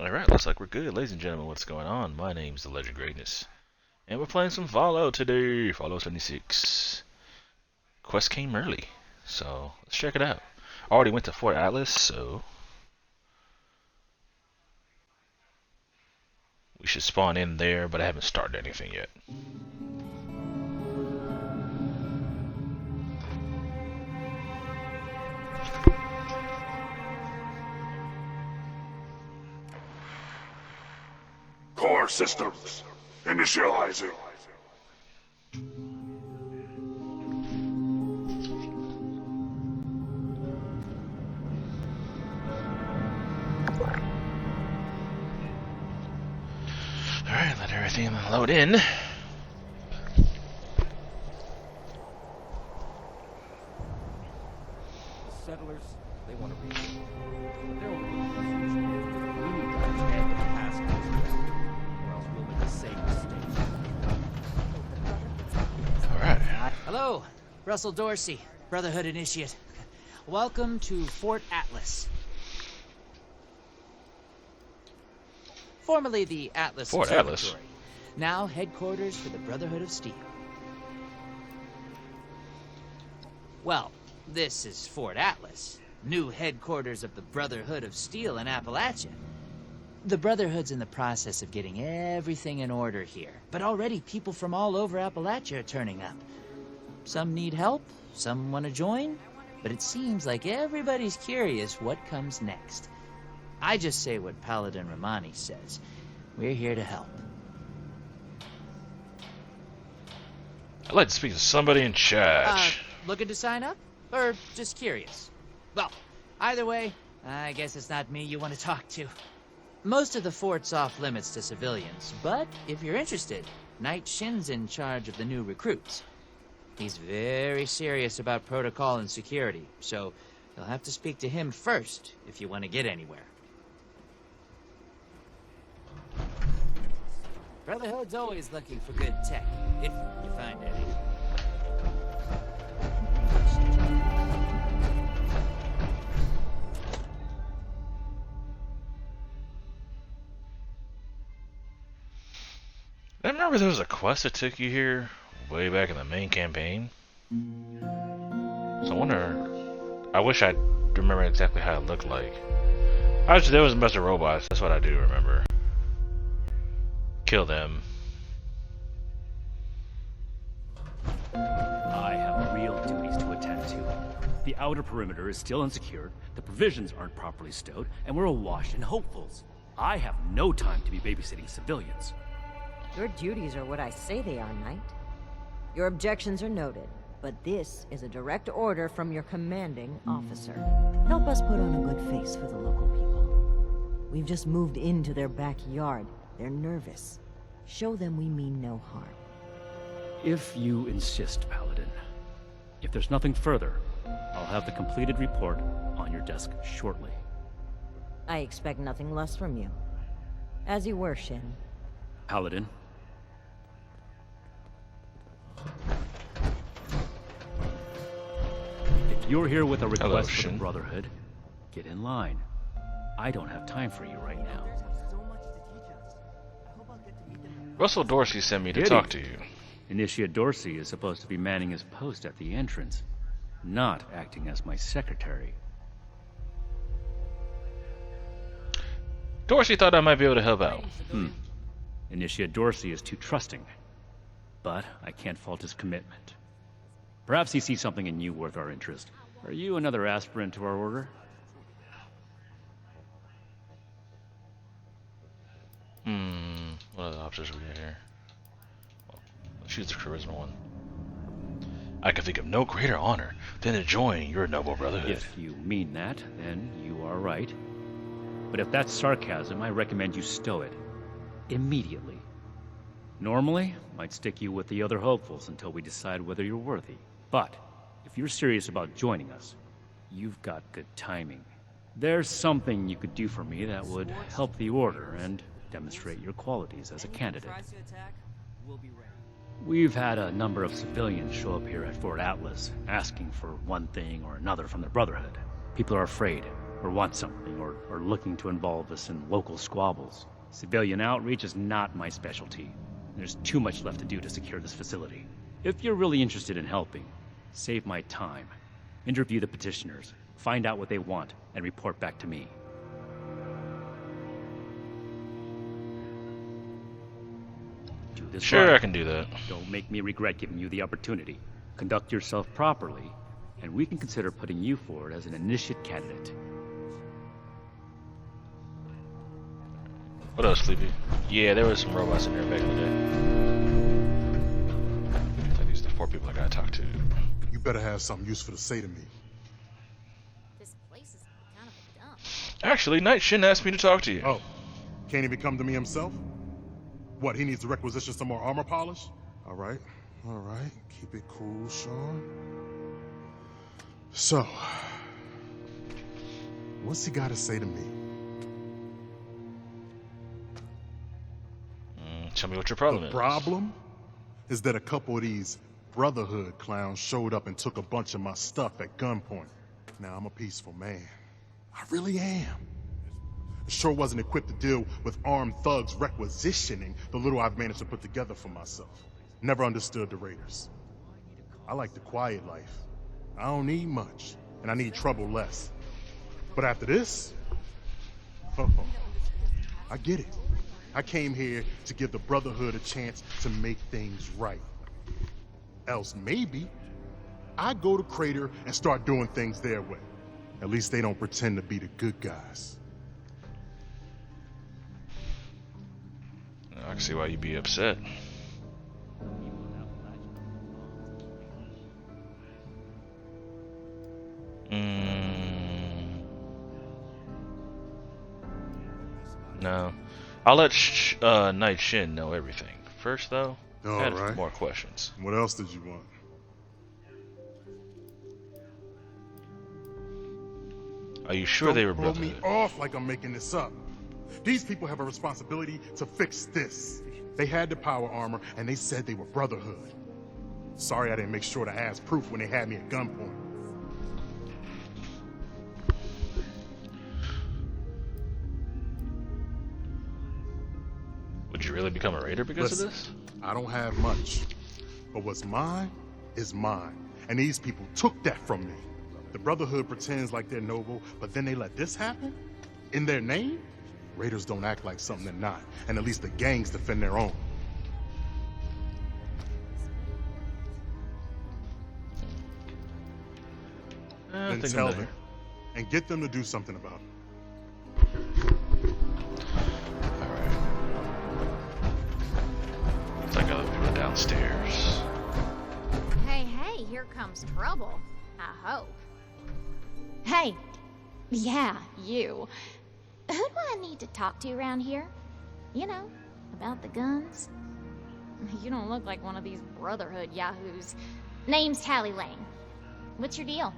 Alright, looks like we're good. Ladies and gentlemen, what's going on? My name's The Legend Greatness. And we're playing some Fallout today. Fallout 76. Quest came early, so let's check it out. Already went to Fort Atlas, so we should spawn in there, but I haven't started anything yet. Core systems initializing. Alright, let everything load in. Settlers, they want to read. But they're only we need to understand the past, or else we'll make the same mistake. Alright. Hello, Russell Dorsey, Brotherhood Initiate. Welcome to Fort Atlas. Formerly the Atlas Fort Atlas? Observatory, now headquarters for the Brotherhood of Steel. Well, this is Fort Atlas, new headquarters of the Brotherhood of Steel in Appalachia. The Brotherhood's in the process of getting everything in order here, but already people from all over Appalachia are turning up. Some need help, some want to join, but it seems like everybody's curious what comes next. I just say what Paladin Romani says. We're here to help. I'd like to speak to somebody in charge. Looking to sign up? Or just curious? Well, either way, I guess it's not me you want to talk to. Most of the fort's off limits to civilians, but if you're interested, Knight Shin's in charge of the new recruits. He's very serious about protocol and security, so you'll have to speak to him first if you want to get anywhere. Brotherhood's always looking for good tech, if you find any. I remember there was a quest that took you here way back in the main campaign. So I wonder. I wish I remember exactly how it looked like. Obviously, there was a bunch of robots. That's what I do remember. Kill them. I have real duties to attend to. The outer perimeter is still unsecured, the provisions aren't properly stowed, and we're awash in hopefuls. I have no time to be babysitting civilians. Your duties are what I say they are, Knight. Your objections are noted, but this is a direct order from your commanding officer. Help us put on a good face for the local people. We've just moved into their backyard. They're nervous. Show them we mean no harm. If you insist, Paladin. If there's nothing further, I'll have the completed report on your desk shortly. I expect nothing less from you. As you were, Shin. Paladin. If you're here with a request for the Shin. Brotherhood, get in line. I don't have time for you right now. Russell Dorsey sent me to Did he? talk to you. Initiate Dorsey is supposed to be manning his post at the entrance, not acting as my secretary. Dorsey thought I might be able to help out. Initiate Dorsey is too trusting, but I can't fault his commitment. Perhaps he sees something in you worth our interest. Are you another aspirant to our order? What other options we got here? Well, let's choose the charisma one. I can think of no greater honor than to join your noble brotherhood. If you mean that, then you are right. But if that's sarcasm, I recommend you stow it. Immediately. Normally, I'd stick you with the other hopefuls until we decide whether you're worthy. But, if you're serious about joining us, you've got good timing. There's something you could do for me that would help the Order and demonstrate your qualities as a candidate. We've had a number of civilians show up here at Fort Atlas, asking for one thing or another from the Brotherhood. People are afraid. or want something, or looking to involve us in local squabbles. Civilian outreach is not my specialty. There's too much left to do to secure this facility. If you're really interested in helping, save my time. Interview the petitioners, find out what they want, and report back to me. Do this Sure, right. I can do that. Don't make me regret giving you the opportunity. Conduct yourself properly, and we can consider putting you forward as an initiate candidate. What else, Sleepy? Yeah, there was some robots in there back in the day. I think these are the 4 people I gotta talk to. You better have something useful to say to me. This place is kind of a dump. Actually, Night Shin asked me to talk to you. Oh, can't even come to me himself? What, he needs to requisition some more armor polish? All right. Keep it cool, Sean. So, what's he gotta say to me? Tell me what your problem The is. problem is that a couple of these Brotherhood clowns showed up and took a bunch of my stuff at gunpoint. Now, I'm a peaceful man. I really am. I sure wasn't equipped to deal with armed thugs requisitioning the little I've managed to put together for myself. Never understood the Raiders. I like the quiet life. I don't need much, and I need trouble less. But after this, I get it. I came here to give the Brotherhood a chance to make things right. Else maybe I'd go to Crater and start doing things their way. At least they don't pretend to be the good guys. I can see why you'd be upset. No. I'll let Night Shin know everything. First, though, I had a few more questions. What else did you want? Are you sure they were Don't throw me Brotherhood? off like I'm making this up. These people have a responsibility to fix this. They had the power armor, and they said they were Brotherhood. Sorry I didn't make sure to ask proof when they had me at gunpoint. Would you really become a Raider because Listen, of this? I don't have much, but what's mine is mine, and these people took that from me. The Brotherhood pretends like they're noble, but then they let this happen? In their name? Raiders don't act like something they're not, and at least the gangs defend their own. I Then think tell I'm them, there. and get them to do something about it. Alright. Looks like other people downstairs. Hey, here comes trouble. I hope. Hey. Yeah, you. Who do I need to talk to around here? You know, about the guns? You don't look like one of these Brotherhood yahoos. Name's Tally Lane. What's your deal?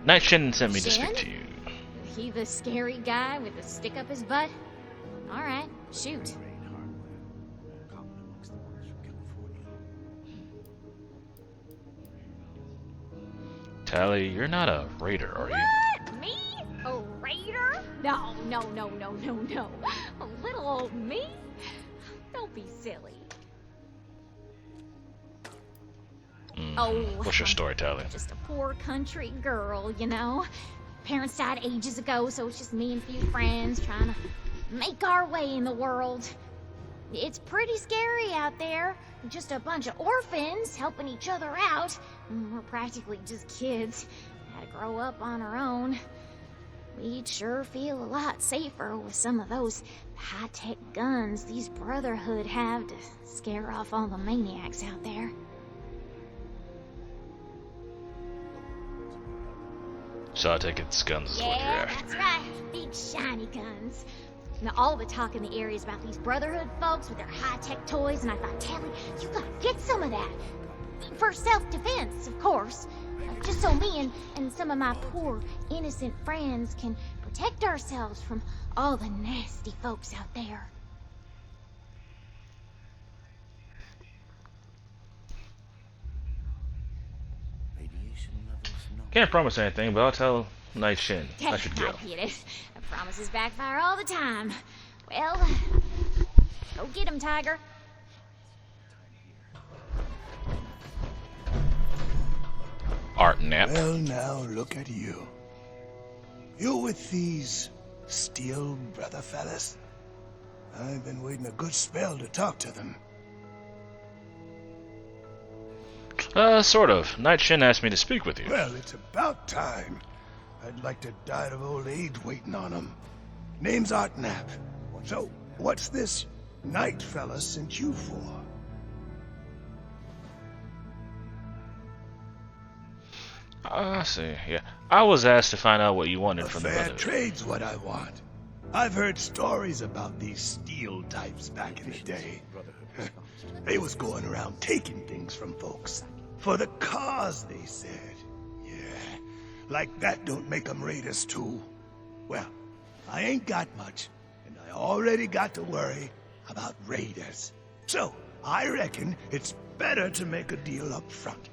Night Shin sent me to Shin? speak to you. He the scary guy with the stick up his butt? Alright, shoot. Tally, you're not a Raider, are you? What? Me? A raider? No. A little old me? Don't be silly. Oh, What's your story, Tally? Just a poor country girl, you know. Parents died ages ago, so it's just me and a few friends trying to make our way in the world. It's pretty scary out there. Just a bunch of orphans helping each other out. We're practically just kids. Had to grow up on our own. We'd sure feel a lot safer with some of those high-tech guns these Brotherhood have to scare off all the maniacs out there. So I take it's guns is what you're Yeah, after. that's right. Big shiny guns. Now, all the talk in the area is about these Brotherhood folks with their high-tech toys, and I thought, Tally, you gotta get some of that. For self-defense, of course. Just so me and some of my poor, innocent friends can protect ourselves from all the nasty folks out there. Can't promise anything, but I'll tell Night Shin I should go. I get it. Promises backfire all the time. Well, go get him, Tiger. Art nap. Well, now look at you. You with these Steel brother fellas? I've been waiting a good spell to talk to them. Sort of. Night Shin asked me to speak with you. Well, it's about time. I'd like to die of old age waiting on them. Name's Artnap. So, what's this Night fella sent you for? I see, yeah. I was asked to find out what you wanted A from the fair Brotherhood. trade's what I want. I've heard stories about these Steel types back in the day. They was going around taking things from folks. For the cause, they said. Yeah, like that don't make them raiders too. Well, I ain't got much, and I already got to worry about raiders. So, I reckon it's better to make a deal up front.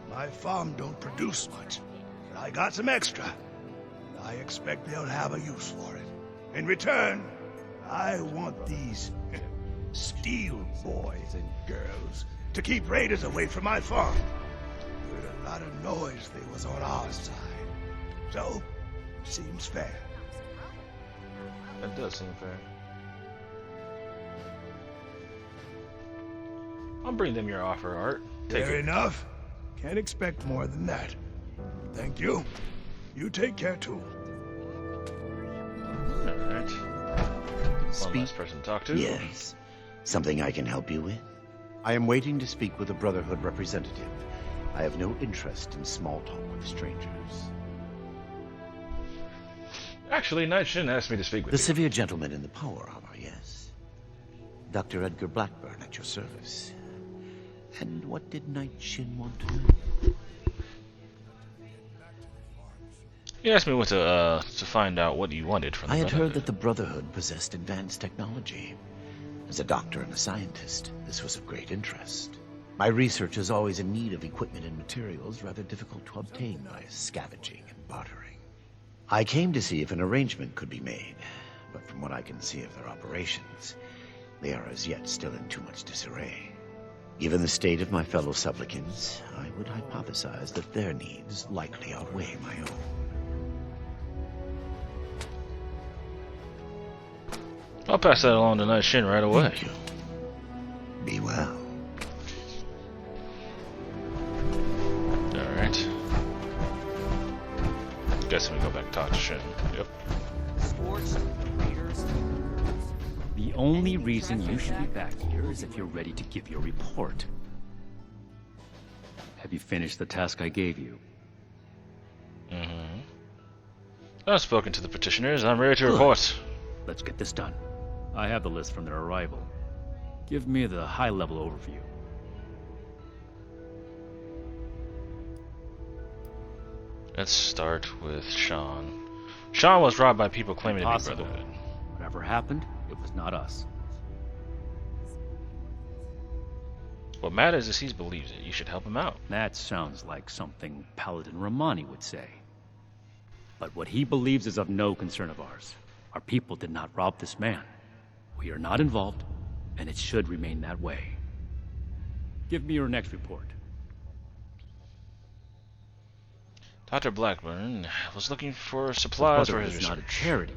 My farm don't produce much, but I got some extra, and I expect they'll have a use for it. In return, I want these Steel boys and girls to keep raiders away from my farm. Heard a lot of noise they was on our side. So, seems fair. That does seem fair. I'll bring them your offer, Art. Take Fair it. enough. Can't expect more than that. Thank you. You take care too. Alright. One last person to talk to. Yes. Something I can help you with? I am waiting to speak with a Brotherhood representative. I have no interest in small talk with strangers. Actually, Night Shin asked me to speak with The you. severe gentleman in the power armor, yes. Dr. Edgar Blackburn at your service. And what did Night Shin want to know? He asked me what to find out what you wanted from the I had heard Brotherhood. that the Brotherhood possessed advanced technology. As a doctor and a scientist, this was of great interest. My research is always in need of equipment and materials rather difficult to obtain by scavenging and bartering. I came to see if an arrangement could be made, but from what I can see of their operations, they are as yet still in too much disarray. Given the state of my fellow supplicants, I would hypothesize that their needs likely outweigh my own. I'll pass that along to Night Shin right away. Thank you. Be well. Alright. Guessing we go back and talk to Shin. Yep. The only reason you should be back here is if you're ready to give your report. Have you finished the task I gave you? Mm-hmm. I've spoken to the petitioners. I'm ready to report. Let's get this done. I have the list from their arrival. Give me the high-level overview. Let's start with Sean. Sean was robbed by people claiming to be Impossible. Brotherhood. Whatever happened, it was not us. What matters is he believes it. You should help him out. That sounds like something Paladin Romani would say. But what he believes is of no concern of ours. Our people did not rob this man. We are not involved, and it should remain that way. Give me your next report. Dr. Blackburn was looking for The supplies for Brotherhood his is not a research. charity,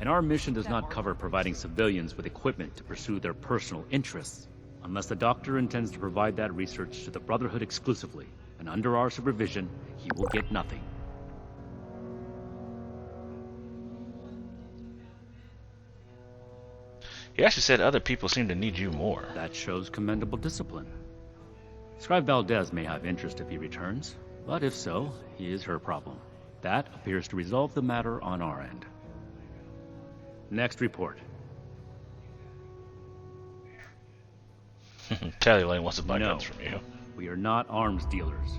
and our mission does not cover providing civilians with equipment to pursue their personal interests, unless the doctor intends to provide that research to the Brotherhood exclusively, and under our supervision, he will get nothing. He actually said other people seem to need you more. That shows commendable discipline. Scribe Valdez may have interest if he returns, but if so, he is her problem. That appears to resolve the matter on our end. Next report. Tally Lane wants to buy No. guns from you. We are not arms dealers.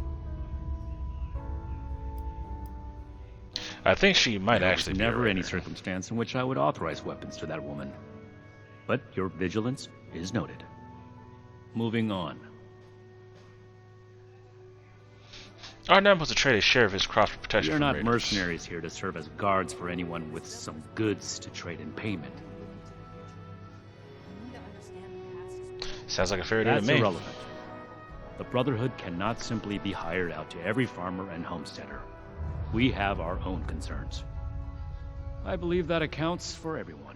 I think she might There actually was be a never any raider. circumstance in which I would authorize weapons to that woman. But your vigilance is noted. Moving on. Our name was to trade a share of his crops for protection We are from not raiders. mercenaries here to serve as guards for anyone with some goods to trade in payment. Sounds like a fair deal to That's me. irrelevant. The Brotherhood cannot simply be hired out to every farmer and homesteader. We have our own concerns. I believe that accounts for everyone.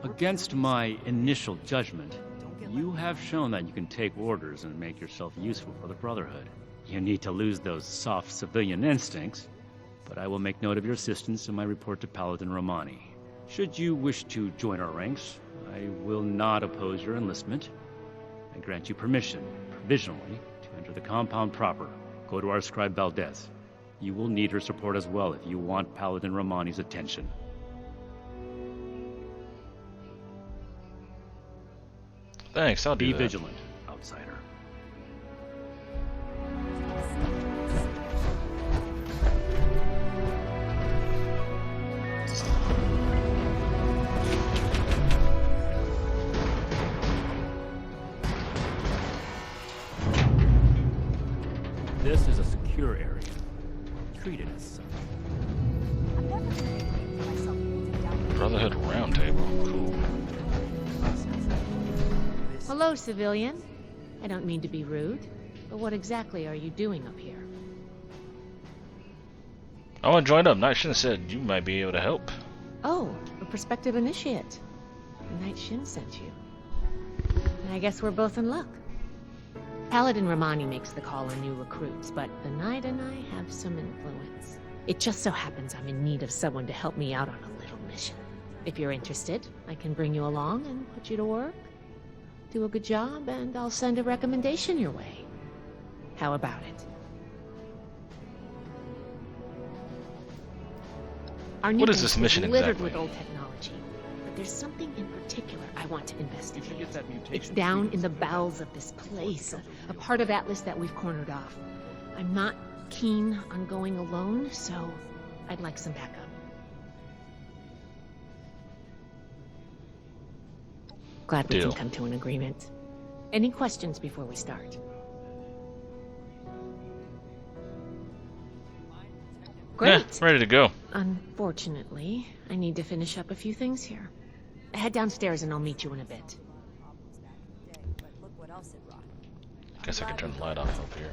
Against my initial judgment, you have shown that you can take orders and make yourself useful for the Brotherhood. You need to lose those soft civilian instincts, but I will make note of your assistance in my report to Paladin Romani. Should you wish to join our ranks, I will not oppose your enlistment. I grant you permission, provisionally, to enter the compound proper. Go to our scribe Valdez. You will need her support as well if you want Paladin Romani's attention. Thanks, I'll do Be that. vigilant, outsider. This is a secure area. Treat it as such. Brotherhood Roundtable. Cool. Hello, civilian. I don't mean to be rude, but what exactly are you doing up here? I want to join up. Night Shin said you might be able to help. Oh, a prospective initiate. Knight Shin sent you. I guess we're both in luck. Paladin Romani makes the call on new recruits, but the Knight and I have some influence. It just so happens I'm in need of someone to help me out on a little mission. If you're interested, I can bring you along and put you to work. Do a good job, and I'll send a recommendation your way. How about it? Our new What is base this is mission littered exactly? with old technology, but there's something in particular I want to investigate. get that mutation It's down in the bowels of this place, a part of Atlas that we've cornered off. I'm not keen on going alone, so I'd like some backup. Glad we Deal. can come to an agreement. Any questions before we start? Great. Yeah, ready to go. Unfortunately, I need to finish up a few things here. Head downstairs and I'll meet you in a bit. Guess I can turn the light off up here.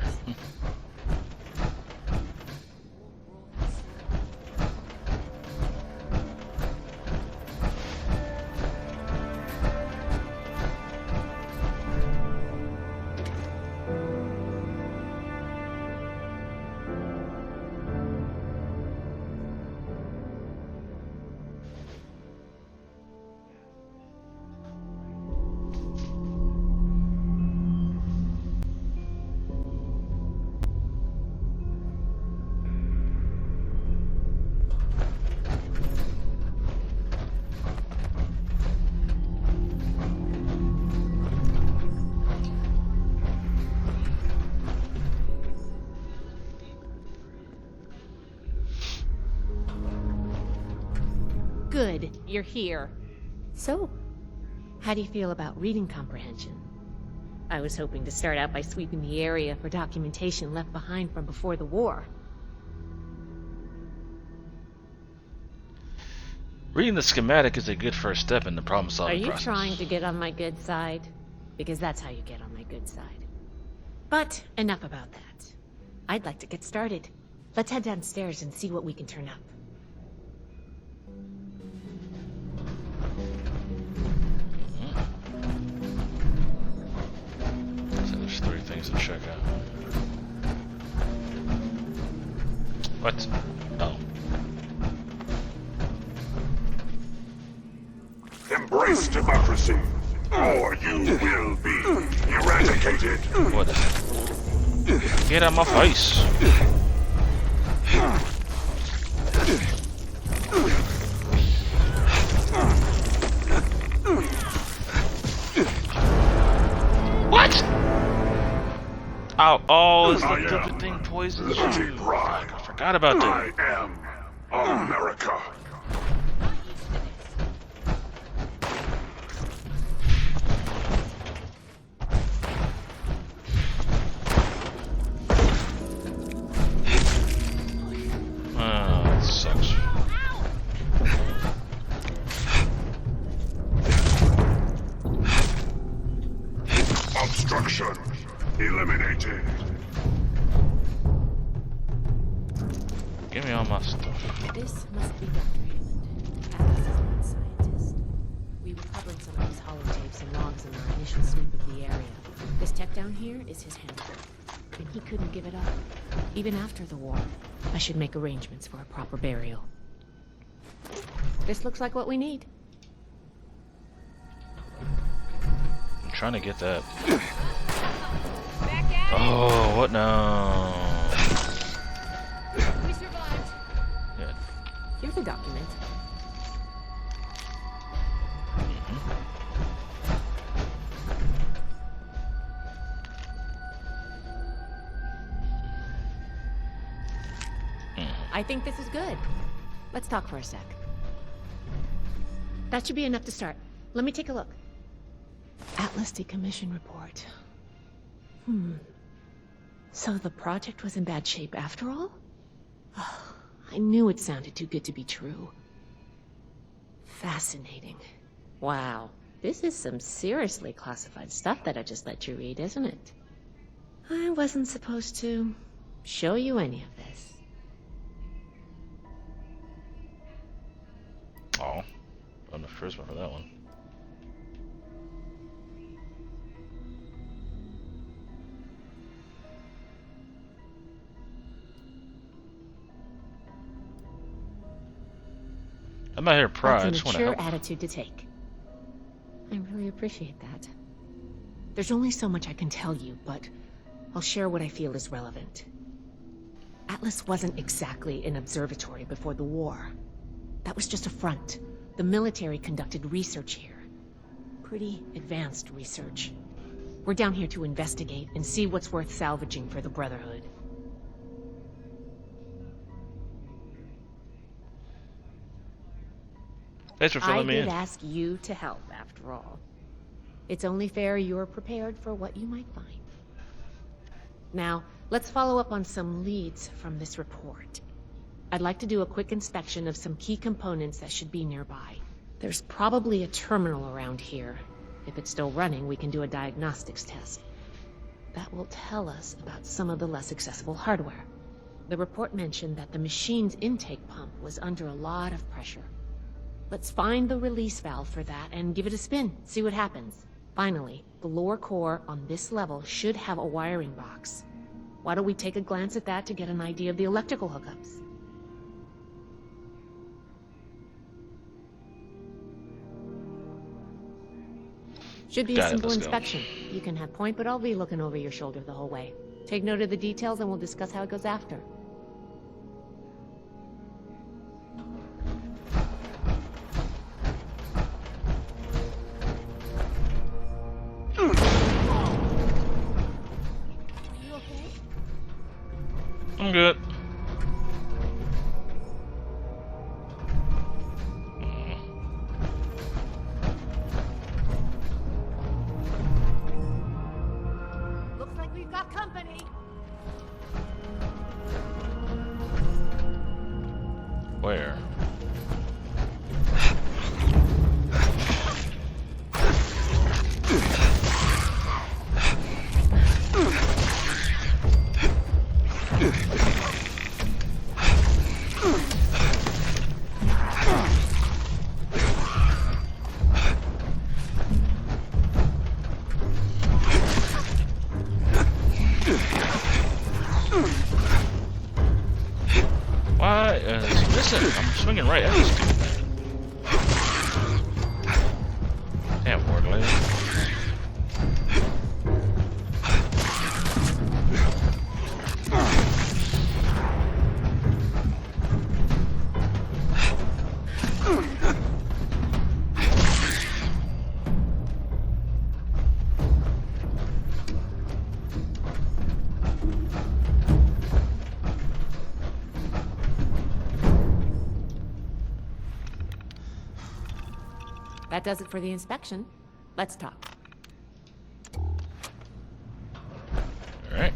Good, you're here. So, how do you feel about reading comprehension? I was hoping to start out by sweeping the area for documentation left behind from before the war. Reading the schematic is a good first step in the problem Are solving you process. trying to get on my good side? Because that's how you get on my good side. But enough about that. I'd like to get started. Let's head downstairs and see what we can turn up. So there's 3 things to check out. What? Oh. Embrace democracy, or you will be eradicated. What is it? Get out my face! What? Oh, is I the am thing poisons Liberty you? Pride. Fuck, I forgot about that. I am America. Give me all my stuff. This must be Dr. Hammond. Atlas is not a scientist. We recovered some of his holotapes and logs in our initial sweep of the area. This tech down here is his handbook. And he couldn't give it up, even after the war. I should make arrangements for a proper burial. This looks like what we need. I'm trying to get that. Oh, what now? We survived. Yeah. Here's the document. I think this is good. Let's talk for a sec. That should be enough to start. Let me take a look. Atlas decommission report. So the project was in bad shape after all? Oh, I knew it sounded too good to be true. Fascinating. Wow. This is some seriously classified stuff that I just let you read, isn't it? I wasn't supposed to show you any of this. Oh, I'm the first one for that one. I'm not here to pry. I That's just a want to mature help. attitude to take. I really appreciate that. There's only so much I can tell you, but I'll share what I feel is relevant. Atlas wasn't exactly an observatory before the war. That was just a front. The military conducted research here. Pretty advanced research. We're down here to investigate and see what's worth salvaging for the Brotherhood. Thanks for filling me I did in. ask you to help, after all. It's only fair you're prepared for what you might find. Now, let's follow up on some leads from this report. I'd like to do a quick inspection of some key components that should be nearby. There's probably a terminal around here. If it's still running, we can do a diagnostics test. That will tell us about some of the less accessible hardware. The report mentioned that the machine's intake pump was under a lot of pressure. Let's find the release valve for that and give it a spin, see what happens. Finally, the lower core on this level should have a wiring box. Why don't we take a glance at that to get an idea of the electrical hookups? Should be a Got it, simple let's go. inspection. You can have point, but I'll be looking over your shoulder the whole way. Take note of the details and we'll discuss how it goes after. I'm good. Looks like we've got company. Where? Why? Listen, I'm swinging right at this dude. Damn, Warglade. That does it for the inspection. Let's talk. Alright.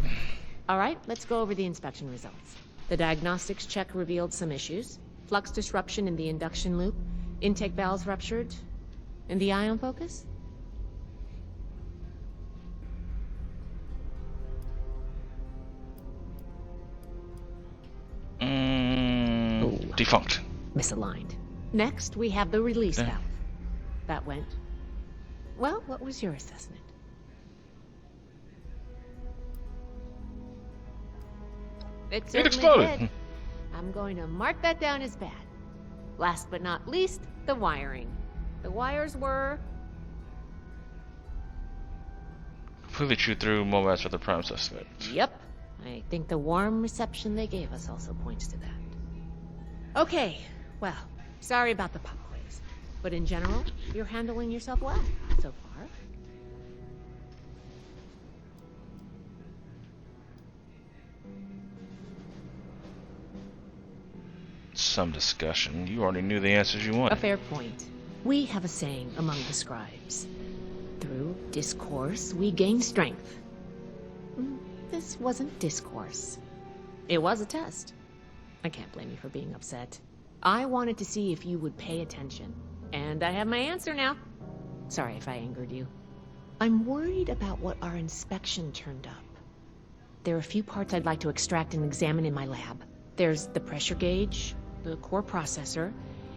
All right, let's go over the inspection results. The diagnostics check revealed some issues. Flux disruption in the induction loop, intake valves ruptured, and the ion focus? Defunct. Misaligned. Next, we have the release Yeah. valve. That went... Well, what was your assessment? It It certainly exploded. did. I'm going to mark that down as bad. Last but not least, the wiring. The wires were... Completely chewed through Moabs with the prime suspect. Yep. I think the warm reception they gave us also points to that. Okay, well, sorry about the pop quiz. But in general, you're handling yourself well so far. Some discussion. You already knew the answers you wanted. A fair point. We have a saying among the scribes. Through discourse, we gain strength. This wasn't discourse. It was a test. I can't blame you for being upset. I wanted to see if you would pay attention. And I have my answer now. Sorry if I angered you. I'm worried about what our inspection turned up. There are a few parts I'd like to extract and examine in my lab. There's the pressure gauge, the core processor,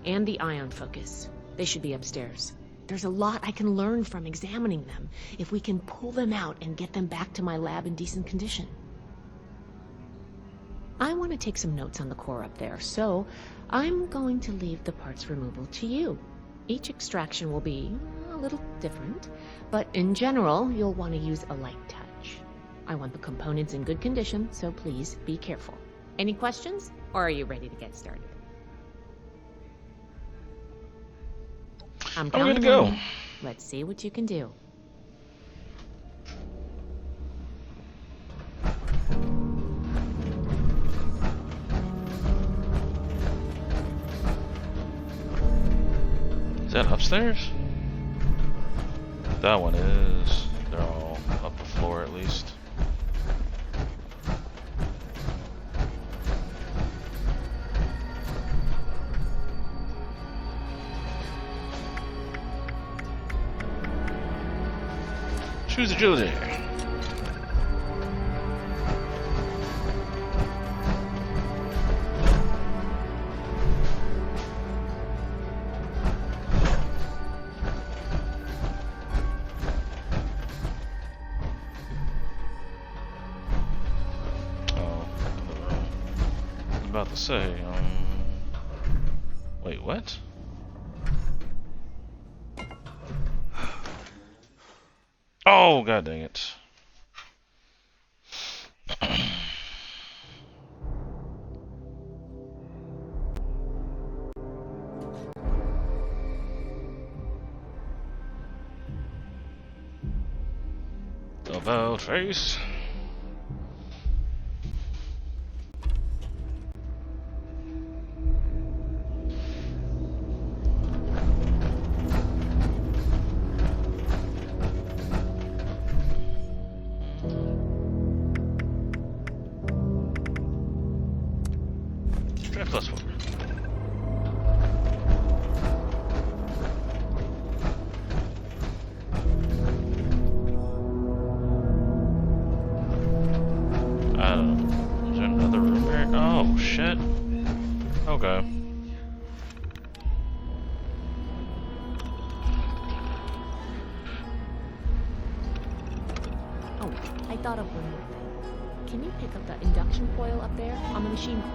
and the ion focus. They should be upstairs. There's a lot I can learn from examining them, if we can pull them out and get them back to my lab in decent condition. I want to take some notes on the core up there, so I'm going to leave the parts removal to you. Each extraction will be a little different, but in general, you'll want to use a light touch. I want the components in good condition, so please be careful. Any questions, or are you ready to get started? I'm ready to counting go. on you. Let's see what you can do. Is that upstairs? That one is. They're all up the floor at least. Choose agility. About to say, wait, what? Oh, god dang it. About face. Plus 4. I don't know. Is there another room here? Oh, shit. Okay. Oh, I thought of one more thing. Can you pick up the induction coil up there on the machine core?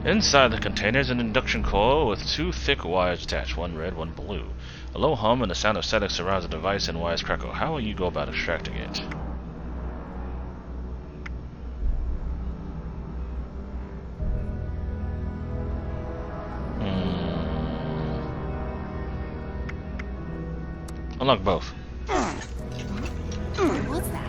Inside the container is an induction coil with 2 thick wires attached, one red, one blue. A low hum and the sound of static surrounds the device and wires crackle. How will you go about extracting it? Unlock both. What was that?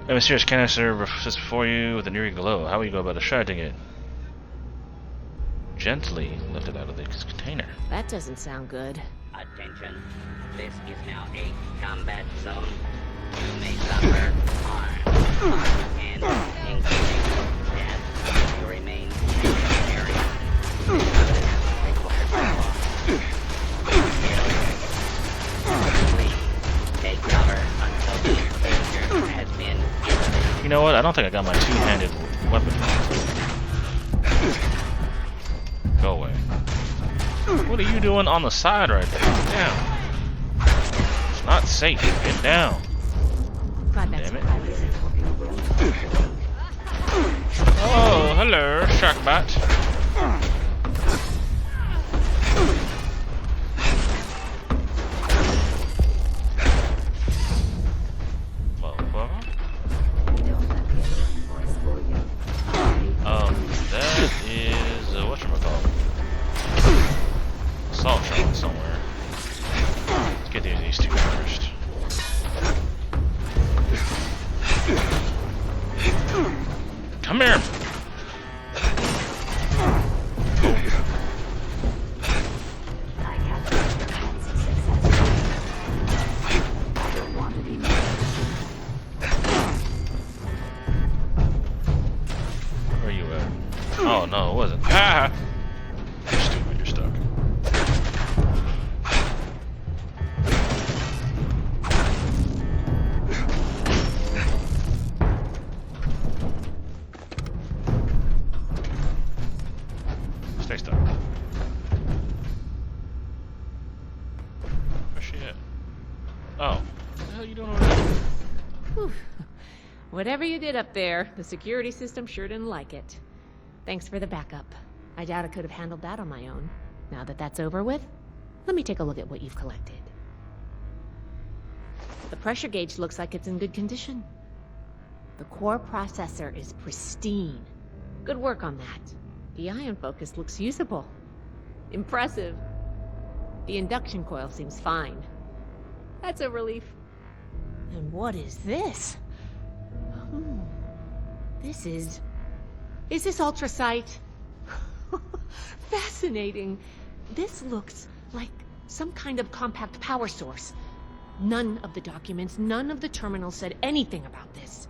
A mysterious canister sits before you with an eerie glow. How will you go about extracting it? gently lifted out of the container. That doesn't sound good. Attention. This is now a combat zone. You may suffer harm, and including death if you remain in this area. Please take cover until the danger has been eliminated. You know what? I don't think I got my two-handed weapon. Go away. What are you doing on the side right there? Damn. It's not safe. Get down. Glad that's Damn it. what I was in. Oh, hello, Sharkbot. Motherfucker. That is whatchamacallit. Assault truck somewhere. Let's get these two first. Come here. Where you at? Oh no, it wasn't. Ah! You're stupid, you're stuck. Stay stuck. Where's she at? Oh. What the hell are you doing over there? Whew. Whatever you did up there, the security system sure didn't like it. Thanks for the backup. I doubt I could have handled that on my own. Now that that's over with, let me take a look at what you've collected. The pressure gauge looks like it's in good condition. The core processor is pristine. Good work on that. The ion focus looks usable. Impressive. The induction coil seems fine. That's a relief. And what is this? This is this ultrasight? Fascinating. This looks like some kind of compact power source. None of the documents, none of the terminals said anything about this.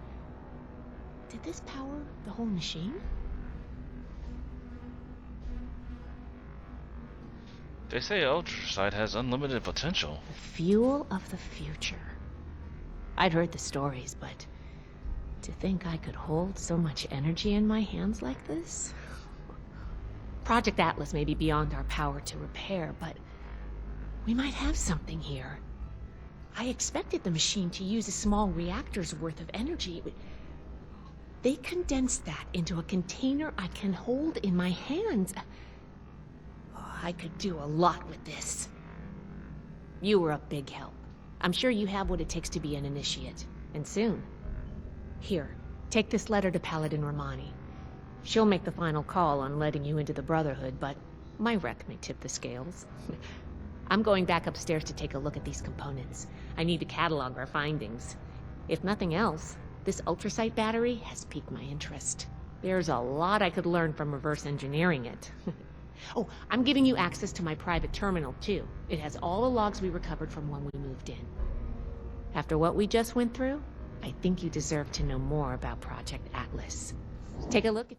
Did this power the whole machine? They say Ultrasight has unlimited potential. The fuel of the future. I'd heard the stories, but to think I could hold so much energy in my hands like this? Project Atlas may be beyond our power to repair, but we might have something here. I expected the machine to use a small reactor's worth of energy. They condensed that into a container I can hold in my hands. I could do a lot with this. You were a big help. I'm sure you have what it takes to be an initiate, and soon. Here, take this letter to Paladin Romani. She'll make the final call on letting you into the Brotherhood, but my wreck may tip the scales. I'm going back upstairs to take a look at these components. I need to catalog our findings. If nothing else, this ultrasight battery has piqued my interest. There's a lot I could learn from reverse engineering it. Oh, I'm giving you access to my private terminal, too. It has all the logs we recovered from when we moved in. After what we just went through, I think you deserve to know more about Project Atlas. Take a look at